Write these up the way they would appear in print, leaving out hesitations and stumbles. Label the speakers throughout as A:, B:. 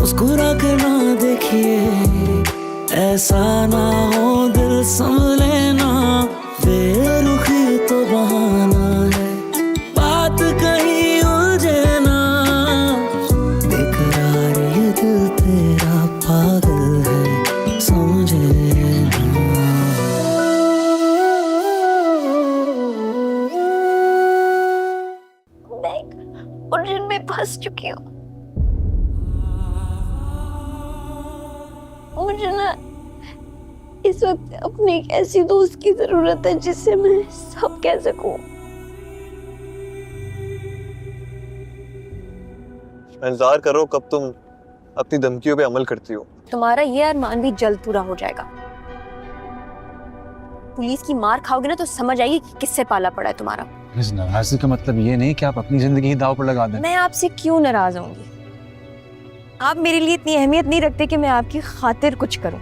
A: मुस्कुरा के ना देखिए, ऐसा ना हो दिल संभले ना, बेरुखी तो बहाना है, बात कहीं उलझे ना, बेकरार ये दिल तेरा पागल है, समझे ना।
B: मैं उलझन में फंस चुकी हूँ। मुझे ना इस वक्त अपनी एक ऐसी दोस्त की जरूरत है जिससे मैं सब कह सकूं।
C: मैं इंतजार कर रहा हूँ कब तुम अपनी धमकियों पे अमल करती हो।
B: तुम्हारा ये अरमान भी जल्द पूरा हो जाएगा। पुलिस की मार खाओगे ना तो समझ आएगी कि किससे पाला पड़ा है तुम्हारा।
D: इस नाराजगी का मतलब ये नहीं कि आप अपनी जिंदगी ही दांव पर लगा दें।
B: मैं आपसे क्यों नाराज होंगी? आप मेरे लिए इतनी अहमियत नहीं रखते कि मैं आपकी खातिर कुछ करूं।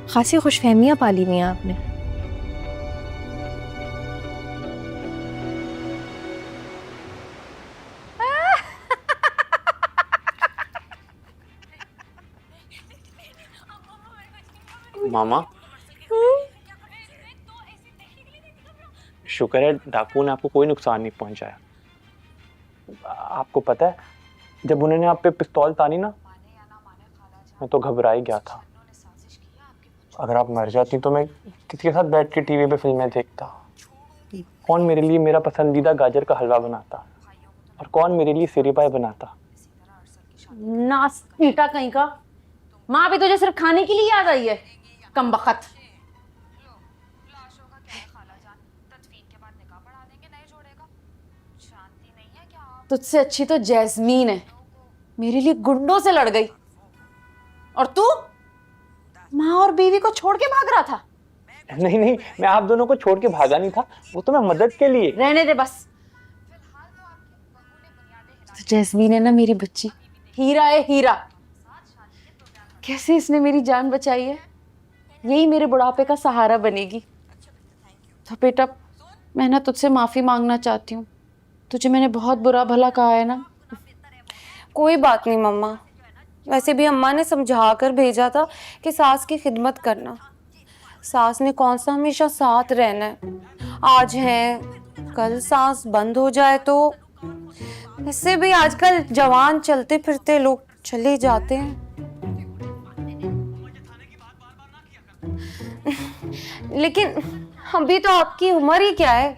B: खासी खुशफहमियां पाली हुई हैं आपने।
E: मामा, शुक्र है डाकू ने आपको कोई नुकसान नहीं पहुंचाया। आपको पता है, जब उन्होंने आप पे पिस्तौल तानी ना, मैं तो घबरा ही गया था। अगर आप मर जाती तो मैं किसी के साथ बैठ के टीवी पे फिल्में देखता। कौन मेरे लिए मेरा पसंदीदा गाजर का हलवा बनाता और कौन मेरे लिए सिरी पाई बनाता।
F: नास्तीटा कहीं का। माँ भी तुझे सिर्फ खाने के लिए याद आई है, कमबख्त। तुझसे अच्छी तो जैस्मीन है, मेरे लिए गुंडों से लड़ गई। और तू माँ और बीवी को छोड़ के भाग रहा था।
E: नहीं नहीं, मैं आप दोनों को छोड़ के भागा नहीं था, वो तो मैं मदद के लिए।
F: रहने दे बस। तो जैस्मीन है ना मेरी बच्ची, हीरा है हीरा। कैसे इसने मेरी जान बचाई है, यही मेरे बुढ़ापे का सहारा बनेगी। तो बेटा, मैं ना तुझसे माफी मांगना चाहती हूँ। तुझे मैंने बहुत बुरा भला कहा है ना।
B: कोई बात नहीं मम्मा, वैसे भी अम्मा ने समझा कर भेजा था कि सास की खिदमत करना। सास ने कौन सा हमेशा साथ रहना है। आज है, कल सांस बंद हो जाए तो। इससे भी आजकल जवान चलते फिरते लोग चले जाते हैं। लेकिन अभी तो आपकी उम्र ही क्या है,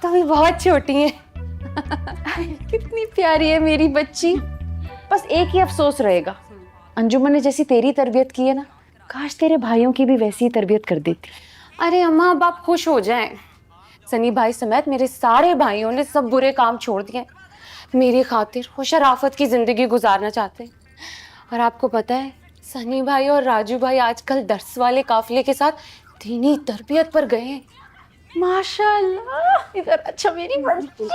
B: तो अभी बहुत छोटी है।
F: कितनी प्यारी है मेरी बच्ची। बस एक ही अफसोस रहेगा, अंजुमन ने जैसी तेरी तरबियत की है ना, काश तेरे भाइयों की भी वैसी ही तरबियत कर देती।
B: अरे अम्मा, अब आप खुश हो जाएं। सनी भाई समेत मेरे सारे भाइयों ने सब बुरे काम छोड़ दिए, मेरी खातिर वो शराफत की जिंदगी गुजारना चाहते हैं। और आपको पता है, सनी भाई और राजू भाई आजकल दर्स वाले काफिले के साथ दीनी तरबियत पर गए हैं।
F: माशाल्लाह, इधर अच्छा मेरी बच्ची।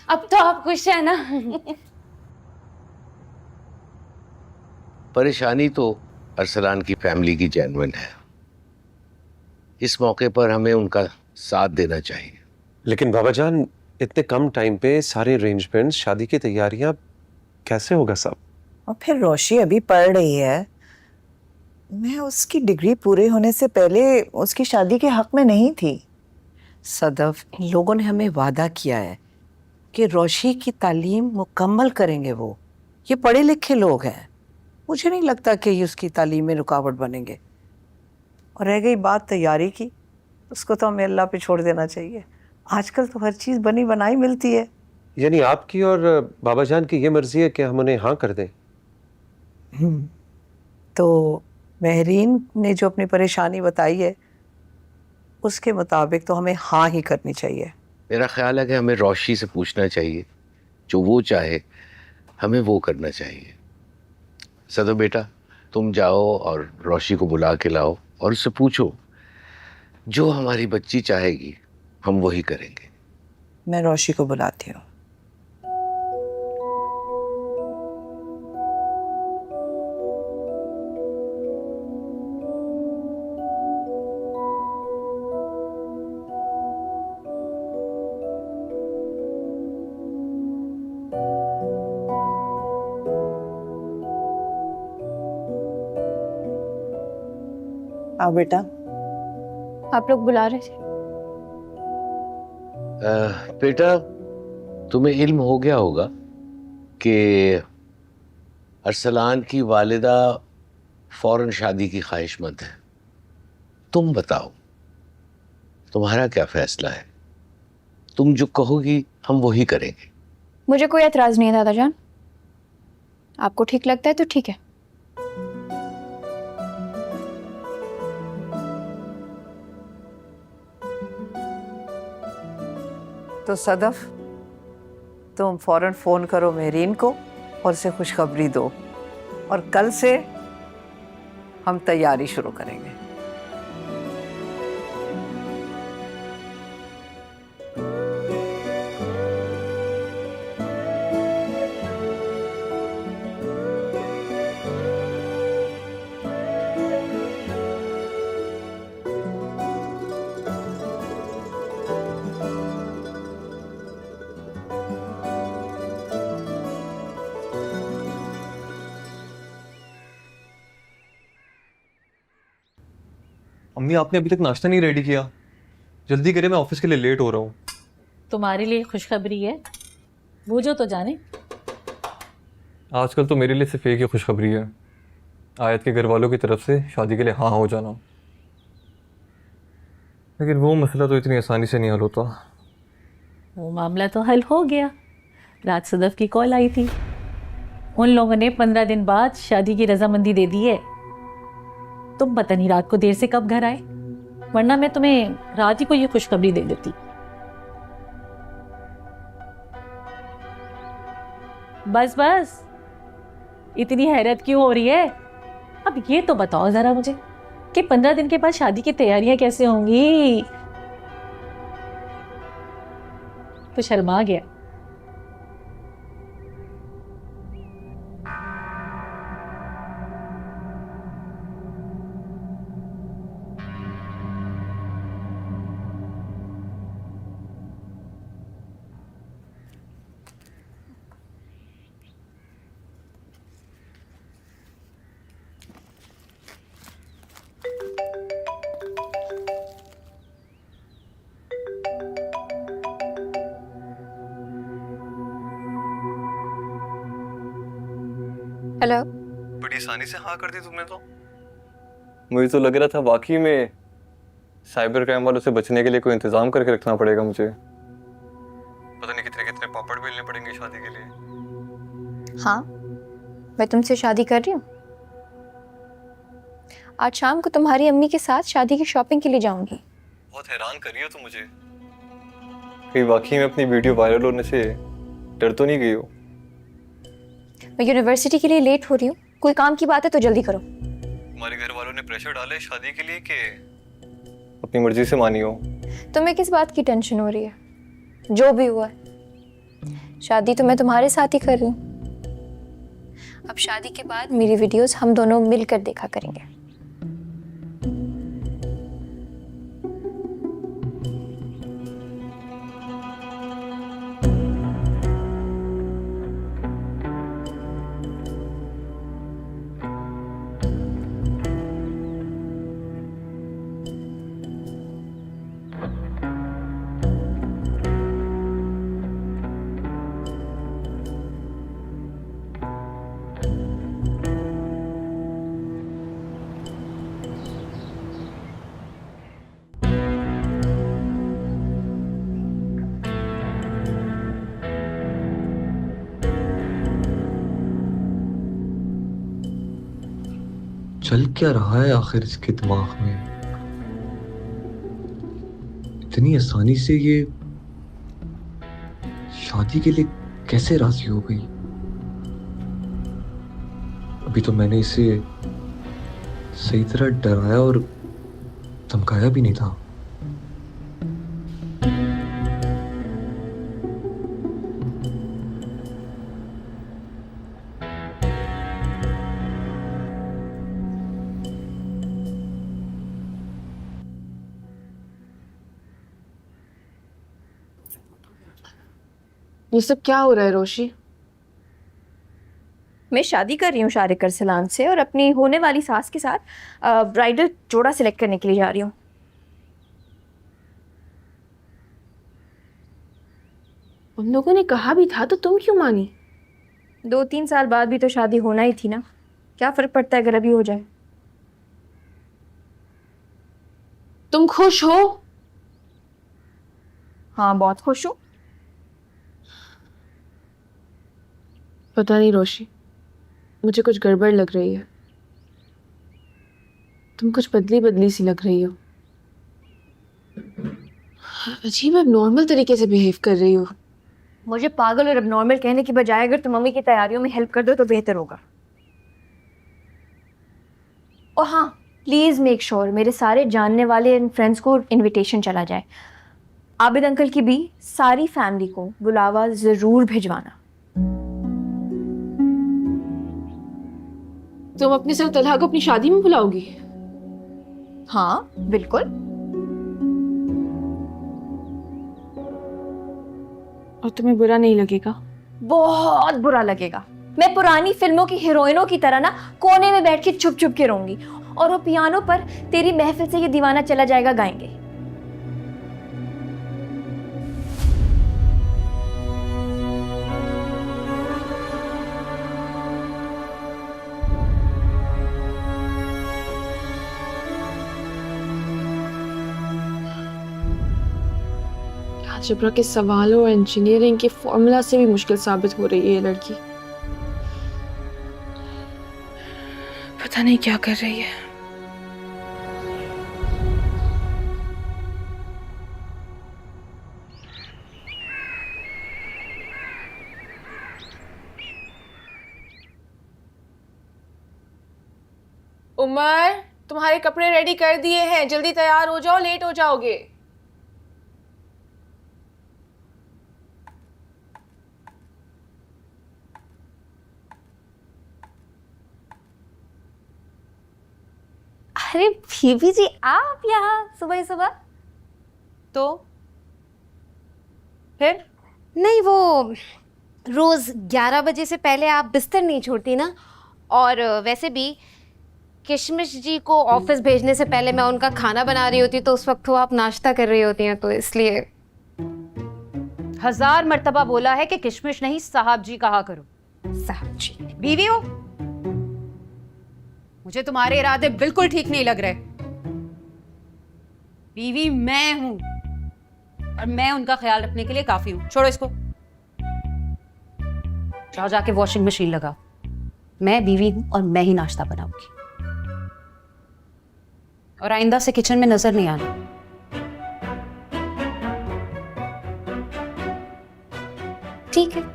B: अब तो आप खुश है ना?
G: परेशानी तो अरसलान की फैमिली की जेन्युइन है। इस मौके पर हमें उनका साथ देना चाहिए।
H: लेकिन बाबा जान, इतने कम टाइम पे सारे अरेंजमेंट्स, शादी की तैयारियां कैसे होगा सब?
I: और फिर रोशी अभी पढ़ रही है। मैं उसकी डिग्री पूरे होने से पहले उसकी शादी के हक में नहीं थी। सदफ, इन लोगों ने हमें वादा किया है कि रोशी की तालीम मुकम्मल करेंगे। वो ये पढ़े लिखे लोग हैं, मुझे नहीं लगता कि ये उसकी तालीम में रुकावट बनेंगे। और रह गई बात तैयारी की, उसको तो हमें अल्लाह पे छोड़ देना चाहिए। आजकल तो हर चीज़ बनी बनाई मिलती है।
H: यानी आपकी और बाबा जान की ये मर्जी है कि हम उन्हें हाँ कर दें?
I: तो महरीन ने जो अपनी परेशानी बताई है, उसके मुताबिक तो हमें हाँ ही करनी चाहिए।
G: मेरा ख्याल है कि हमें रोशी से पूछना चाहिए, जो वो चाहे हमें वो करना चाहिए। सदो बेटा, तुम जाओ और रोशी को बुला के लाओ और उससे पूछो, जो हमारी बच्ची चाहेगी हम वही करेंगे।
I: मैं रोशी को बुलाती हूँ। आओ बेटा।
F: आप लोग बुला रहे थे?
G: बेटा, तुम्हें इल्म हो गया होगा कि अरसलान की वालिदा फौरन शादी की ख्वाहिशमंद है। तुम बताओ, तुम्हारा क्या फैसला है? तुम जो कहोगी हम वही करेंगे।
F: मुझे कोई एतराज नहीं है दादा जान, आपको ठीक लगता है तो ठीक है।
I: तो सदफ, तुम फौरन फोन करो मेरीन को और उसे खुशखबरी दो, और कल से हम तैयारी शुरू करेंगे।
C: अम्मी, आपने अभी तक नाश्ता नहीं रेडी किया। जल्दी करें, मैं ऑफिस के लिए लेट हो रहा हूँ।
J: तुम्हारे लिए खुशखबरी है, बूझो तो जाने।
C: आजकल तो मेरे लिए सिर्फ एक ही खुशखबरी है, आयत के घर वालों की तरफ से शादी के लिए हाँ हो जाना। लेकिन वो मसला तो इतनी आसानी से नहीं हल होता।
J: वो मामला तो हल हो गया। रात सदफ की कॉल आई थी, उन लोगों ने 15 दिन बाद शादी की रजामंदी दे दी है। तुम पता नहीं रात को देर से कब घर आए, वरना मैं तुम्हें रात ही को ये खुशखबरी दे देती। बस बस, इतनी हैरत क्यों हो रही है? अब ये तो बताओ जरा मुझे कि 15 दिन के बाद शादी की तैयारियां कैसे होंगी? तो शर्मा गया।
B: हेलो।
C: बड़ी आसानी से हाँ कर दी तुमने तो। मुझे तो लग रहा था वाकई में साइबर क्राइम वालों से बचने के लिए कोई इंतजाम करके रखना पड़ेगा मुझे। पता नहीं कितने कितने पापड़ बेलने पड़ेंगे शादी के लिए।
F: हाँ, मैं तुमसे शादी कर रही हूँ। आज शाम को तुम्हारी अम्मी के साथ शादी की शॉपिंग के लिए जाऊंगी।
C: बहुत हैरान कर रही हो तुम मुझे। कहीं वाकई में अपनी वीडियो वायरल होने से डर तो नहीं गई हो?
F: मैं यूनिवर्सिटी के लिए लेट हो रही हूँ, कोई काम की बात है तो जल्दी करो।
C: तुम्हारे घर वालों ने प्रेशर डाला है शादी के लिए कि अपनी मर्जी से मानी हो?
F: तुम्हें किस बात की टेंशन हो रही है? जो भी हुआ है, शादी तो मैं तुम्हारे साथ ही कर रही हूँ। अब शादी के बाद मेरी वीडियोस हम दोनों मिलकर देखा करेंगे।
K: चल क्या रहा है आखिर इसके दिमाग में? इतनी आसानी से ये शादी के लिए कैसे राजी हो गई? अभी तो मैंने इसे सही तरह डराया और धमकाया भी नहीं था।
L: ये सब क्या हो रहा है रोशी? मैं शादी कर रही हूँ शारिक अरसलान से और अपनी होने वाली सास के साथ ब्राइडल जोड़ा सिलेक्ट करने के लिए जा रही हूँ।
F: उन लोगों ने कहा भी था तो तुम क्यों मानी?
L: 2-3 साल बाद भी तो शादी होना ही थी ना, क्या फर्क पड़ता है अगर अभी हो जाए।
F: तुम खुश हो?
L: हाँ बहुत खुश हूँ।
F: पता नहीं रोशी, मुझे कुछ गड़बड़ लग रही है। तुम कुछ बदली बदली सी लग रही हो। अजीब अब नॉर्मल तरीके से बिहेव कर रही हो।
L: मुझे पागल और एबनॉर्मल कहने की बजाय अगर तुम मम्मी की तैयारियों में हेल्प कर दो तो बेहतर होगा। और हाँ, प्लीज़ मेक श्योर मेरे सारे जानने वाले एंड फ्रेंड्स को इनविटेशन चला जाए। आबिद अंकल की भी सारी फैमिली को बुलावा ज़रूर भिजवाना।
F: तुम अपने साथ तलहा को अपनी शादी में बुलाओगी?
L: हाँ बिल्कुल।
F: और तुम्हें बुरा नहीं लगेगा?
L: बहुत बुरा लगेगा। मैं पुरानी फिल्मों की हीरोइनों की तरह ना कोने में बैठ के छुप छुप के रहूंगी और वो पियानो पर तेरी महफिल से ये दीवाना चला जाएगा गाएंगे।
F: अलजेब्रा के सवालों और इंजीनियरिंग के फॉर्मूला से भी मुश्किल साबित हो रही है ये लड़की। पता नहीं क्या कर रही है।
M: उमर, तुम्हारे कपड़े रेडी कर दिए हैं, जल्दी तैयार हो जाओ, लेट हो जाओगे।
B: अरे बीवी जी, आप यहाँ सुबह सुबह?
M: तो फिर?
B: नहीं, वो रोज 11 बजे से पहले आप बिस्तर नहीं छोड़ती ना। और वैसे भी किशमिश जी को ऑफिस भेजने से पहले मैं उनका खाना बना रही होती तो उस वक्त वो आप नाश्ता कर रही होती हैं, तो इसलिए।
J: 1000 मर्तबा बोला है कि किशमिश नहीं साहब जी कहा करो।
B: साहब जी
J: बीवी हो? मुझे तुम्हारे इरादे बिल्कुल ठीक नहीं लग रहे। बीवी मैं हूं और मैं उनका ख्याल रखने के लिए काफी हूं। छोड़ो इसको, जाओ जाके वॉशिंग मशीन लगाओ। मैं बीवी हूं और मैं ही नाश्ता बनाऊंगी। और आइंदा से किचन में नजर नहीं आना।
B: ठीक है।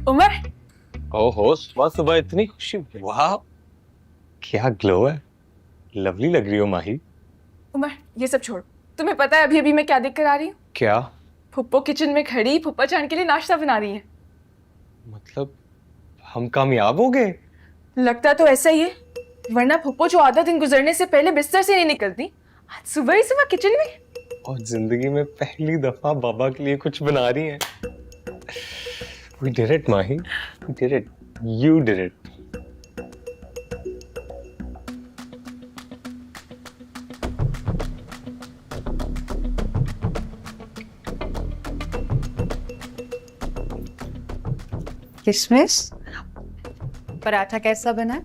M: उमर,
C: ओहो, सुबह सुबह इतनी खुशी! वाह, क्या ग्लो है, लवली लग रही हो माही।
M: उमर ये सब छोड़ो, तुम्हें पता है अभी अभी मैं क्या देख कर आ रही हूँ?
C: क्या
M: फुप्पो किचन में खड़ी फुप्पा चांद के लिए नाश्ता बना रही है।
C: मतलब हम कामयाब हो गए?
M: लगता तो ऐसा ही है, वरना फुप्पो जो आधा दिन गुजरने से पहले बिस्तर से नहीं निकलती, आज सुबह ही सुबह किचन में।
C: और जिंदगी में पहली दफा बाबा के लिए कुछ बना रही हैं। We did it, Mahi. We did it. You did it.
J: किशमिश, पराठा कैसा बना?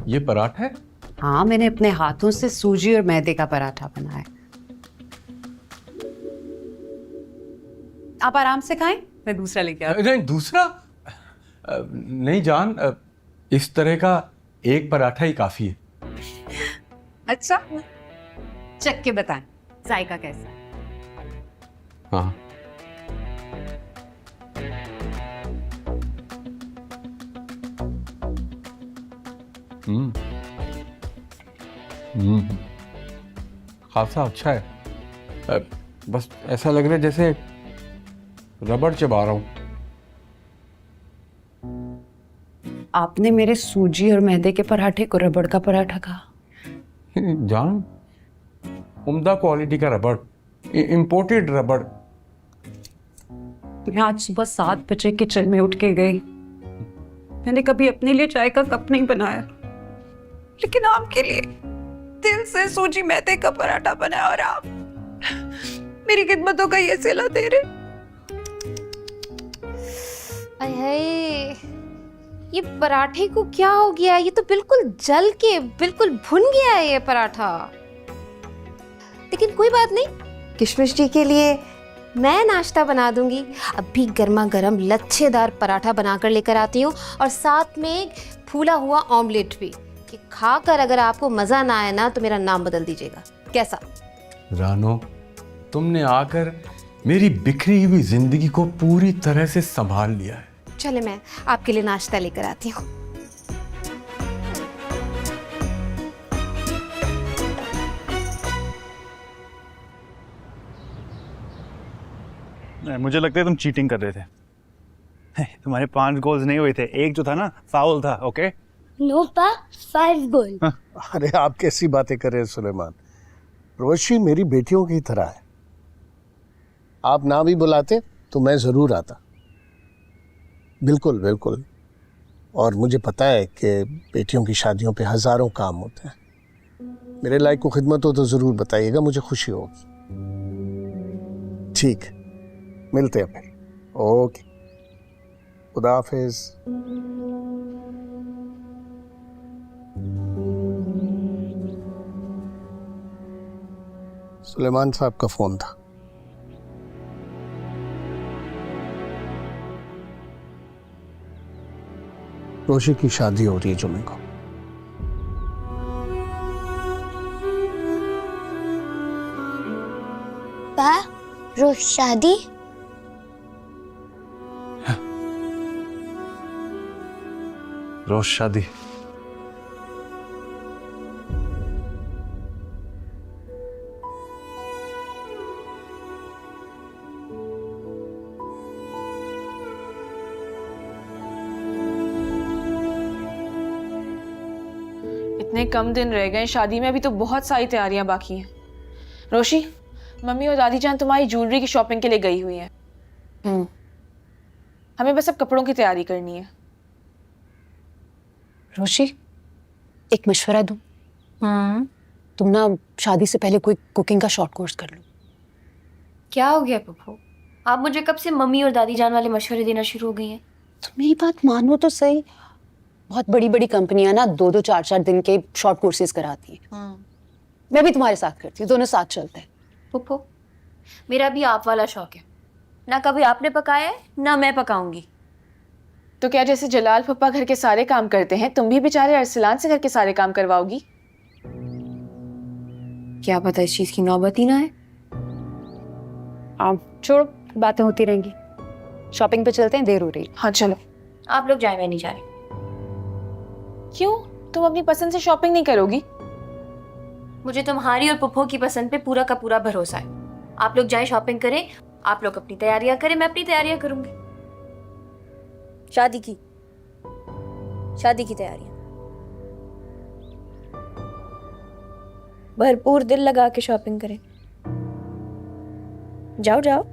D: ये पराठा है?
J: हाँ, मैंने अपने हाथों से सूजी और मैदे का पराठा बनाया। आप आराम से खाएं, मैं दूसरा लेके आता हूं।
D: नहीं, दूसरा नहीं जान, इस तरह का एक पराठा ही काफी है।
J: अच्छा, चख के बताएं जायका कैसा है।
D: हाँ, खासा अच्छा है। बस ऐसा लग रहा है जैसे रबड़ चबा रहा हूं।
F: आपने मेरे सूजी और मैदे के पराठे को रबड़ का पराठा कहा।
D: जान, उम्दा क्वालिटी का रबड़, इंपोर्टेड रबड़।
F: मैं आज सुबह 7 बजे किचन में उठ के गई। मैंने कभी अपने लिए चाय का कप नहीं बनाया, लेकिन आपके लिए दिल से सूजी मैदे का पराठा बनाया और आप मेरी खिदमतों का ये सिला दे रहे।
B: अरे ये पराठे को क्या हो गया? ये तो बिल्कुल जल के बिल्कुल भुन गया है ये पराठा। लेकिन कोई बात नहीं, किशमिश जी के लिए मैं नाश्ता बना दूंगी। अभी गर्मा गर्म लच्छेदार पराठा बनाकर लेकर आती हूँ और साथ में एक फूला हुआ ऑमलेट भी, कि खाकर अगर आपको मजा ना आए ना तो मेरा नाम बदल दीजिएगा। कैसा?
D: रानो, तुमने आकर मेरी बिखरी हुई जिंदगी को पूरी तरह से संभाल लिया है।
B: चले मैं आपके लिए नाश्ता लेकर आती हूँ।
N: मुझे लगता है तुम चीटिंग कर रहे थे। तुम्हारे 5 गोल्स नहीं हुए थे, एक जो था ना फाउल था। ओके
L: नो पा 5 गोल।
O: अरे आप कैसी बातें कर रहे हैं सुलेमान? रोशी मेरी बेटियों की तरह है। आप ना भी बुलाते तो मैं जरूर आता। बिल्कुल बिल्कुल। और मुझे पता है कि बेटियों की शादियों पे हजारों काम होते हैं। मेरे लायक को खिदमत हो तो जरूर बताइएगा, मुझे खुशी होगी। ठीक, मिलते हैं फिर। ओके, खुदा हाफिज। सुलेमान साहब का फोन था। रोशी की शादी हो रही है जुमे को।
L: रोज शादी?
H: रोज शादी?
M: इतने कम दिन रह गए शादी में, अभी तो बहुत सारी तैयारियां बाकी हैं। रोशी, मम्मी और दादी जान तुम्हारी ज्वेलरी की शॉपिंग के लिए गई हुई हैं। हमें बस अब कपड़ों की तैयारी करनी है।
F: रोशी, एक मशवरा दूं? तुम ना शादी से पहले कोई कुकिंग का शॉर्ट कोर्स कर लो।
L: क्या हो गया पप्पू? आप मुझे कब से मम्मी और दादी जान वाले मशवरे देना शुरू हो गई हैं?
F: तो मेरी बात मानो तो सही। बहुत बड़ी बड़ी कंपनियां ना 2-2, 4-4 दिन के शॉर्ट कोर्सेज कराती हैं। मैं भी तुम्हारे साथ करती हूँ, दोनों साथ चलते हैं।
L: पप्पू, मेरा भी आप वाला शौक है। ना कभी आपने पकाया है ना मैं पकाऊंगी।
M: तो क्या जैसे जलाल पप्पा घर के सारे काम करते हैं, तुम भी बेचारे अरसलान से घर के सारे काम करवाओगी?
F: क्या पता इस चीज की नौबत ही ना है। छोड़ो, बातें होती रहेंगी। शॉपिंग पे चलते हैं, देर हो रही है।
M: हाँ चलो।
L: आप लोग जाए, मैं नहीं जा रही।
M: क्यों? तुम अपनी पसंद से शॉपिंग नहीं करोगी?
L: मुझे तुम्हारी और पुप्पो की पसंद पे पूरा का पूरा भरोसा है। आप लोग जाए शॉपिंग करें, आप लोग अपनी तैयारियां करें, मैं अपनी तैयारियां करूंगी। शादी की तैयारियां भरपूर दिल लगा के शॉपिंग करें। जाओ जाओ।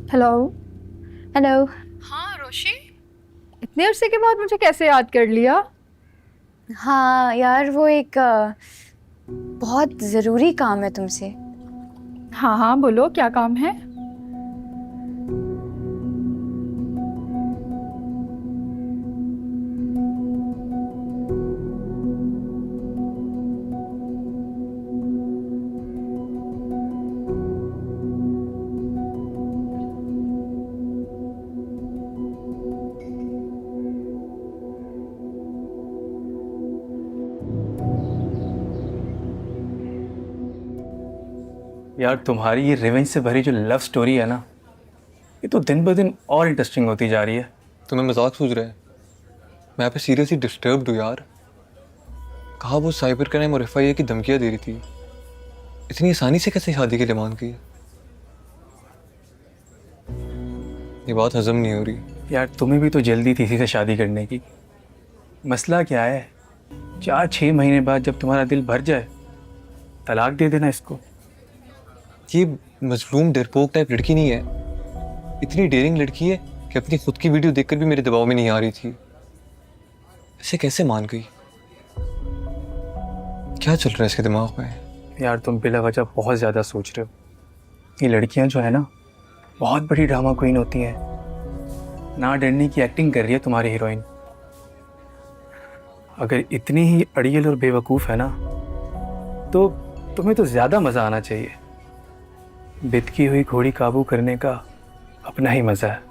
L: Hello hello.
F: हाँ रोशी, इतने अरसे के बाद मुझे कैसे याद कर लिया?
L: हाँ यार, वो एक बहुत ज़रूरी काम है तुमसे।
F: हाँ हाँ बोलो, क्या काम है?
N: यार तुम्हारी ये रिवेंज से भरी जो लव स्टोरी है ना, ये तो दिन ब दिन और इंटरेस्टिंग होती जा रही है।
C: तुम्हें मजाक सूझ रहा है? मैं यहाँ पे सीरियसली डिस्टर्ब्ड हूँ यार। कहा वो साइबर क्राइम और FIA की धमकियाँ दे रही थी, इतनी आसानी से कैसे शादी के लिए मान गई? ये बात हजम नहीं हो रही।
N: यार तुम्हें भी तो जल्दी थी इसी से शादी करने की। मसला क्या है, 4-6 महीने बाद जब तुम्हारा दिल भर जाए तलाक दे देना इसको।
C: ये मजलूम डरपोक टाइप लड़की नहीं है, इतनी डेयरिंग लड़की है कि अपनी खुद की वीडियो देखकर भी मेरे दबाव में नहीं आ रही थी। ऐसे कैसे मान गई? क्या चल रहा है इसके दिमाग में?
N: यार तुम बिला वजह बहुत ज़्यादा सोच रहे हो। ये लड़कियां जो है ना, बहुत बड़ी ड्रामा क्वीन होती हैं। ना डरने की एक्टिंग कर रही है तुम्हारी हीरोइन। अगर इतनी ही अड़ियल और बेवकूफ़ है ना, तो तुम्हें तो ज़्यादा मज़ा आना चाहिए। बितकी हुई घोड़ी काबू करने का अपना ही मज़ा है।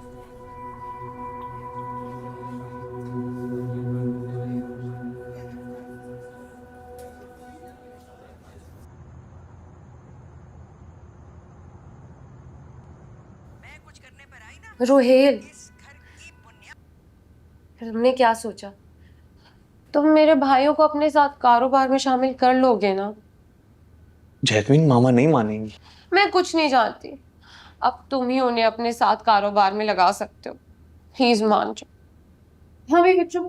B: रोहेल, फिर हमने क्या सोचा? तुम मेरे भाइयों को अपने साथ कारोबार में शामिल कर लोगे ना?
C: जैस्मीन, मामा नहीं मानेंगी।
B: मैं कुछ नहीं जानती, अब तुम ही उन्हें अपने साथ कारोबार में लगा सकते हो। प्लीज मान जाओ।
F: हाँ भी बच्चों,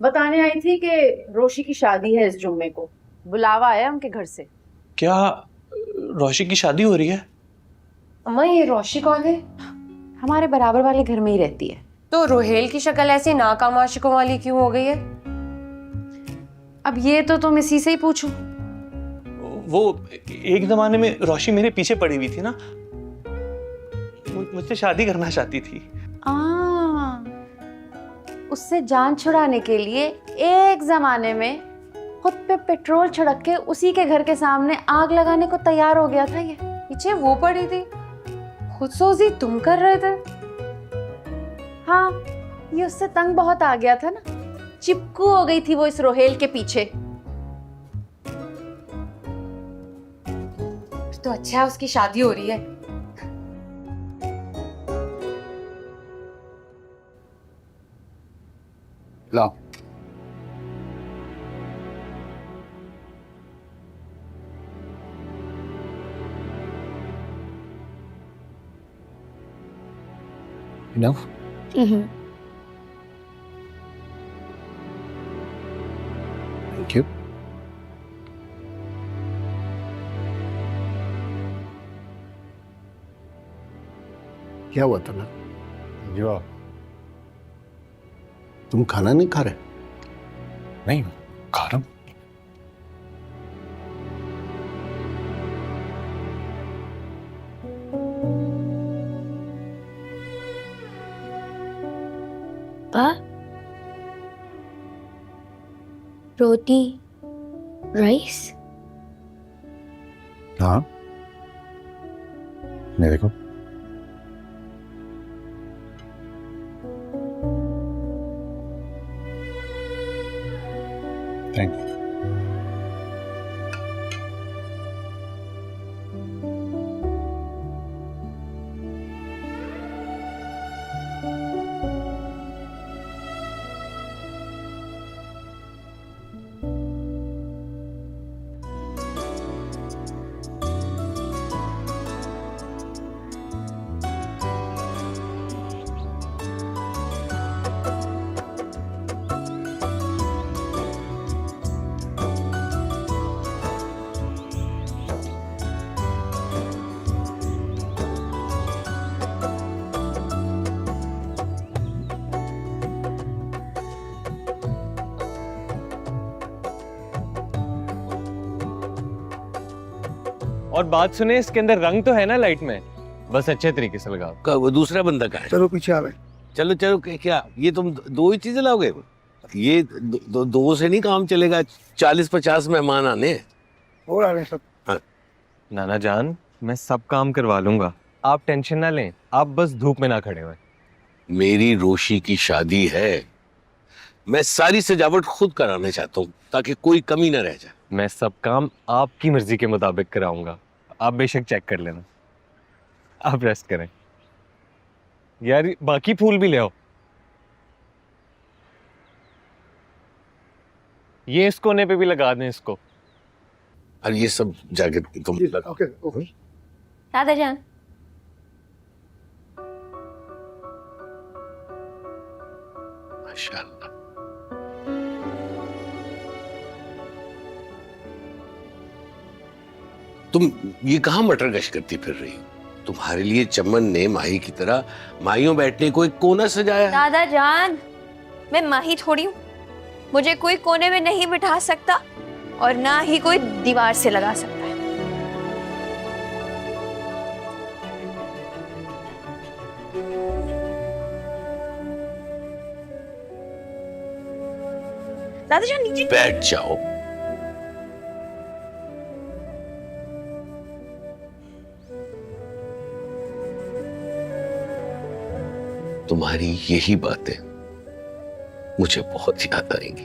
F: बताने आई थी कि रोशी की शादी है इस जुम्मे को, बुलावा आया उनके घर से।
E: क्या रोशी की शादी हो रही है?
B: अम्मा, ये रोशी कौन है?
F: हमारे बराबर वाले घर में ही रहती है।
B: तो रोहेल की शक्ल ऐसी नाकाम आशिकों वाली क्यों हो गई है?
F: अब ये तो तुम इसी से ही पूछो।
E: वो एक जमाने में रोशी मेरे पीछे पड़ी हुई थी ना, मुझसे शादी करना चाहती थी।
F: उससे जान छुड़ाने के लिए एक जमाने में खुद पे पेट्रोल छिड़क के उसी के घर के सामने आग लगाने को तैयार हो गया था ये।
B: पीछे वो पड़ी थी, खुदसोजी तुम कर रहे थे।
F: हाँ, ये उससे तंग बहुत आ गया था ना, चिपकू हो गई थी वो इस रोहेल के पीछे।
B: तो अच्छा है उसकी शादी हो रही है।
K: लाओ। Enough? Thank you.
O: क्या हुआ था ना?
K: जो
O: तुम खाना नहीं खा रहे?
K: नहीं खा रहा हूं।
L: रोटी राइस।
K: हाँ, मेरे को थैंक यू।
C: और बात सुने, इसके अंदर रंग तो है ना लाइट में, बस अच्छे तरीके से लगाओ।
G: वो दूसरा बंदा कहाँ है?
O: चलो पीछे आ गए।
G: चलो चलो, क्या ये तुम दो ही चीजें लाओगे? ये दो से नहीं काम चलेगा, 40-50 मेहमान आने हैं।
O: और आ रहे सब।
G: हाँ।
C: नाना जान, मैं सब काम करवा लूंगा, आप टेंशन ना लें, आप बस धूप में ना खड़े हुए।
G: मेरी रोशी की शादी है, मैं सारी सजावट खुद कराना चाहता हूँ ताकि कोई कमी ना रह जाए।
C: मैं सब काम आपकी मर्जी के मुताबिक कराऊंगा, आप बेशक चेक कर लेना। आप रेस्ट करें यार, बाकी फूल भी ले आओ। ये इस कोने पे भी लगा दें इसको।
G: और ये सब जाके तुम लगाओ।
O: ओके।
L: दादा जान,
G: माशाअल्लाह। तुम ये कहाँ मटर गश करती फिर रही हो? तुम्हारे लिए चमन ने माही की तरह माहियों बैठने को एक कोना सजाया है।
L: दादा जान, मैं माही थोड़ी हूँ, मुझे कोई कोने में नहीं बिठा सकता और ना ही कोई दीवार से लगा सकता है। दादा जान नीचे
G: बैठ जाओ। तुम्हारी यही बातें मुझे बहुत याद आएंगी।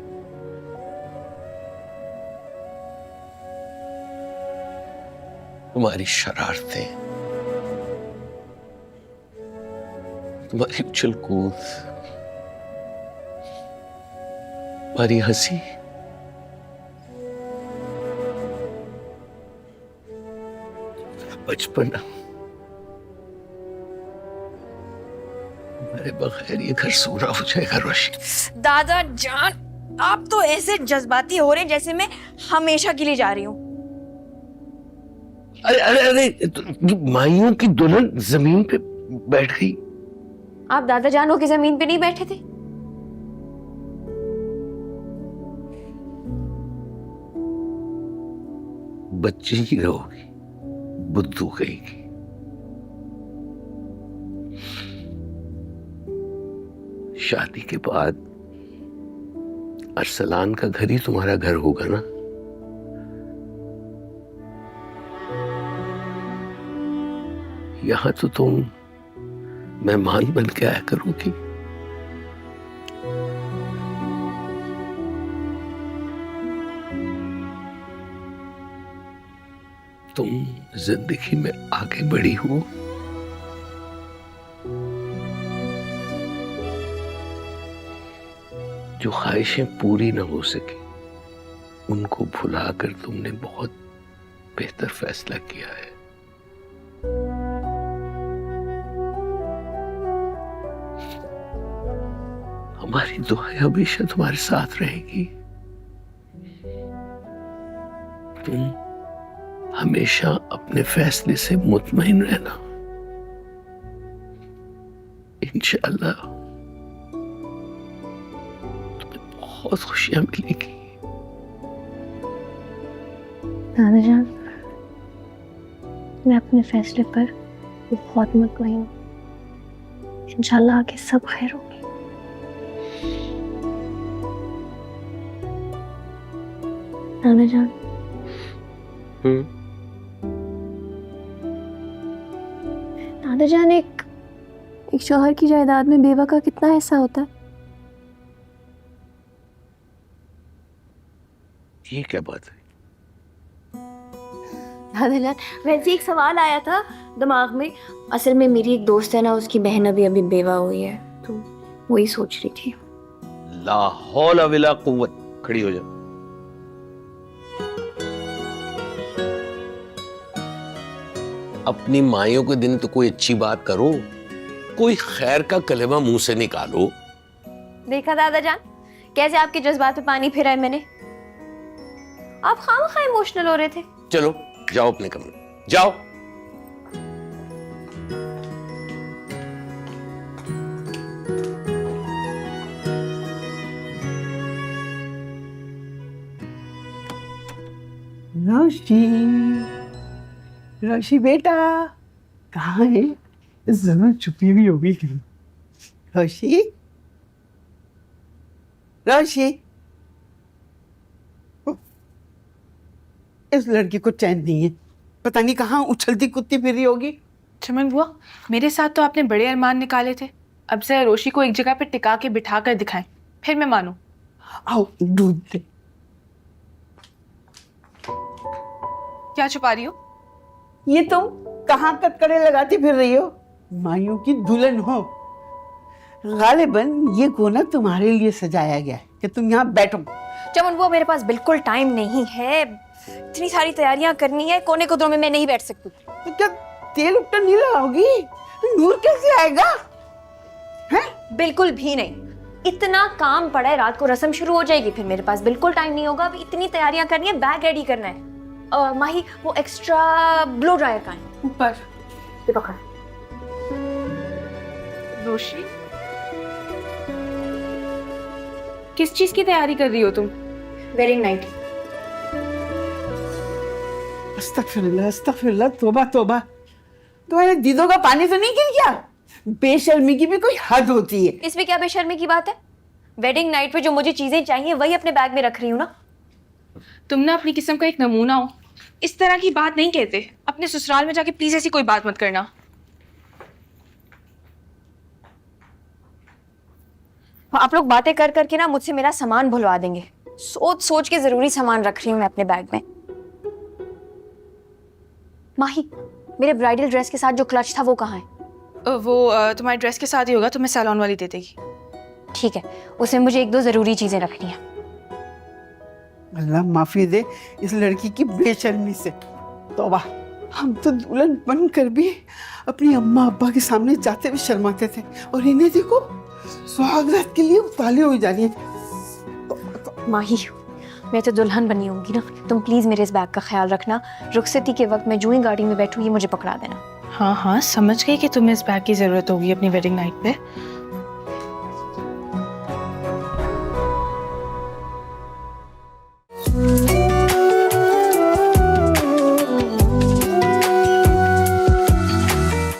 G: तुम्हारी शरारतें, तुम्हारी उछल कूद, तुम्हारी हंसी, बचपना। मेरे बगैर ये घर सूना हो जाएगा रोशी।
L: दादा जान, आप तो ऐसे जज्बाती हो रहे हैं जैसे मैं हमेशा के लिए जा रही हूँ।
G: अरे अरे अरे, माइयों की दुल्हन जमीन पे बैठ गई।
L: आप दादा जान हो कि जमीन पे नहीं बैठे थे?
G: बच्ची ही रहोगी, बुद्धू कहेगी। शादी के बाद अरसलान का घर ही तुम्हारा घर होगा ना? यहां तो तुम मेहमान बन के आया करोगी। तुम जिंदगी में आगे बढ़ी हो, जो ख्वाहिशें पूरी न हो सकी उनको भुलाकर तुमने बहुत बेहतर फैसला किया है। हमारी दुआएं हमेशा तुम्हारे साथ रहेगी। तुम हमेशा अपने फैसले से मुतमईन रहना। इंशाअल्लाह तुम्हें बहुत खुशियां मिलेगी।
L: दादा जान, मैं अपने फैसले पर बहुत मुतमईन हूँ। इंशाअल्लाह आगे सब खैर होगी। दादा जान, दादा जान, एक शौहर की जायदाद में बेवा का कितना हिस्सा होता है?
G: ये क्या बात है?
L: दादा जान, वैसे एक सवाल आया था दिमाग में। असल में मेरी एक दोस्त है ना, उसकी बहन अभी बेवा हुई है, तो वही सोच रही थी।
G: ला हौला विला कुव्वत। खड़ी हो जा। अपनी माइयों के दिन तो कोई अच्छी बात करो, कोई खैर का कलेमा मुंह से निकालो।
L: देखा दादा जान, कैसे आपके जज्बात पे पानी फेरा है मैंने। आप खामखा इमोशनल हो रहे थे।
G: चलो जाओ अपने कमरे, जाओ।
A: रोशी
P: रोशी बेटा कहाँ है? जरूर छुपी हुई होगी कहीं। रोशी, रोशी, इस लड़की को चैन नहीं है, पता नहीं कहाँ उछलती कूदती फिर रही होगी।
M: चमन बुआ, मेरे साथ तो आपने बड़े अरमान निकाले थे, अब से रोशी को एक जगह पे टिका के बिठा कर दिखाएं, फिर मैं मानूं।
P: आओ दूध दे।
M: क्या छुपा रही हो?
P: ये तुम कहाँ कटकड़े लगाती फिर रही हो? मायूं की दुल्हन हो। गालिबन ये कोना तुम्हारे लिए सजाया गया है कि तुम यहाँ बैठो।
L: चमन बुआ, मेरे पास बिल्कुल टाइम नहीं है, इतनी सारी तैयारियां करनी है, कोने कोने में मैं नहीं बैठ सकती।
P: तो क्या तेल उपटन नहीं लगाओगी? नूर कैसे आएगा? हैं?
L: बिल्कुल भी नहीं, इतना काम पड़ा है, रात को रस्म शुरू हो जाएगी, फिर मेरे पास बिल्कुल टाइम नहीं होगा। अभी इतनी तैयारियां करनी है, बैग रेडी करना है। माही, वो एक्स्ट्रा ब्लो ड्रायर का है
M: ऊपर।
L: ये पकड़।
M: रोशी, किस चीज की तैयारी कर रही हो तुम?
L: Wedding night.
P: अस्तगफिरुल्लाह, अस्तगफिरुल्लाह, तौबा तौबा। तुम्हारे दीदों का पानी तो नहीं गिर गया? बेशर्मी की भी कोई हद होती है।
L: इसमें क्या बेशर्मी की बात है? वेडिंग नाइट पे जो मुझे चीजें चाहिए वही अपने बैग में रख रही हूँ ना।
M: तुम ना अपनी किस्म का एक नमूना हो, इस तरह की बात नहीं कहते। अपने ससुराल में जाके प्लीज ऐसी कोई बात मत करना।
L: आप लोग बातें कर करके ना मुझसे मेरा सामान भुलवा देंगे। सोच सोच के जरूरी सामान रख रही हूँ मैं अपने बैग में। माही, मेरे ब्राइडल ड्रेस के साथ जो क्लच था वो कहाँ है?
M: वो तुम्हारी ड्रेस के साथ ही होगा, तुम्हें सैलून वाली दे देगी।
L: ठीक है, उसमें मुझे एक दो जरूरी चीजें रखनी है।
P: अल्लाह माफी दे इस लड़की की बेशर्मी से। तौबा, हम तो दुल्हन बनकर भी अपनी अम्मा अब्बा के सामने जाते हुए शर्माते थे, और इन्हें देखो स्वागत के लिए उताले हुए जा रही है।
L: माही, मैं तो दुल्हन बनी होंगी ना, तुम प्लीज मेरे इस बैग का ख्याल रखना। रुखसती के वक्त मैं जो ही गाड़ी में बैठूंगी मुझे पकड़ा देना।
M: हाँ हाँ, समझ गई कि तुम्हें इस बैग की जरूरत होगी अपनी वेडिंग नाइट पे।